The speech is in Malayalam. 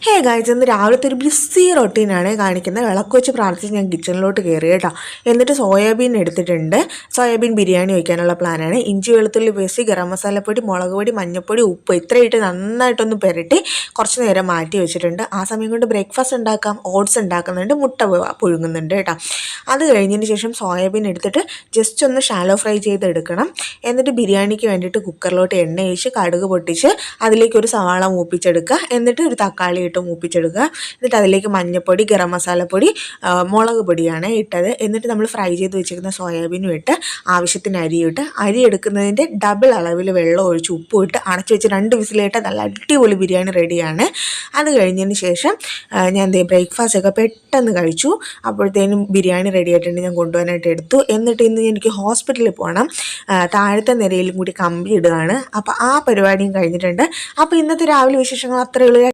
ഹേ ഗായ്സ്, ഇന്ന് രാവിലത്തെ ഒരു ബിസി റൊട്ടീനാണ് കാണിക്കുന്നത്. വിളക്ക് വെച്ച് പ്രാർത്ഥിച്ച് ഞാൻ കിച്ചണിലോട്ട് കയറി കേട്ടോ. എന്നിട്ട് സോയാബീൻ എടുത്തിട്ടുണ്ട്. സോയാബീൻ ബിരിയാണി വയ്ക്കാനുള്ള പ്ലാനാണ്. ഇഞ്ചി വെളുത്തുള്ളി പേസ്റ്റ്, ഗരം മസാലപ്പൊടി, മുളക് പൊടി, മഞ്ഞൾപ്പൊടി, ഉപ്പ് ഇത്രയിട്ട് നന്നായിട്ടൊന്ന് പുരട്ടി കുറച്ച് നേരം മാറ്റി വെച്ചിട്ടുണ്ട്. ആ സമയം കൊണ്ട് ബ്രേക്ക്ഫാസ്റ്റ് ഉണ്ടാക്കാം. ഓട്സ് ഉണ്ടാക്കുന്നുണ്ട്, മുട്ട പുഴുങ്ങുന്നുണ്ട് കേട്ടോ. അത് കഴിഞ്ഞതിന് ശേഷം സോയാബീൻ എടുത്തിട്ട് ജസ്റ്റ് ഒന്ന് ഷാലോ ഫ്രൈ ചെയ്തെടുക്കണം. എന്നിട്ട് ബിരിയാണിക്ക് വേണ്ടിയിട്ട് കുക്കറിലോട്ട് എണ്ണ ഒഴിച്ച് കടുക് പൊട്ടിച്ച് അതിലേക്ക് ഒരു സവാള മൂപ്പിച്ചെടുക്കുക. എന്നിട്ട് ഒരു തക്കാളി ഇട്ട് മൂപ്പിച്ചെടുക്കുക. എന്നിട്ട് അതിലേക്ക് മഞ്ഞൾപ്പൊടി, ഗരം മസാലപ്പൊടി, മുളക് പൊടിയാണ് ഇട്ടത്. എന്നിട്ട് നമ്മൾ ഫ്രൈ ചെയ്ത് വെച്ചിരിക്കുന്ന സോയാബീനും ഇട്ട് ആവശ്യത്തിന് അരി എടുക്കുന്നതിൻ്റെ ഡബിൾ അളവിൽ വെള്ളം ഒഴിച്ച് ഉപ്പും ഇട്ട് അടച്ചു വെച്ച് 2 വിസിലിട്ട് നല്ല അടിപൊളി ബിരിയാണി റെഡിയാണ്. അത് കഴിഞ്ഞതിന് ശേഷം ഞാൻ ബ്രേക്ക്ഫാസ്റ്റ് ഒക്കെ പെട്ടെന്ന് കഴിച്ചു. അപ്പോഴത്തേനും ബിരിയാണി റെഡി ആയിട്ടുണ്ട്. ഞാൻ കൊണ്ടുപോകാനായിട്ട് എടുത്തു. എന്നിട്ട് ഇന്ന് എനിക്ക് ഹോസ്പിറ്റലിൽ പോകണം. താഴത്തെ നിരയിലും കൂടി കമ്പി ഇടുകയാണ്. അപ്പോൾ ആ പരിപാടിയും കഴിഞ്ഞിട്ടുണ്ട്. അപ്പോൾ ഇന്നത്തെ രാവിലെ വിശേഷങ്ങൾ അത്രയേ ഉള്ളൂ.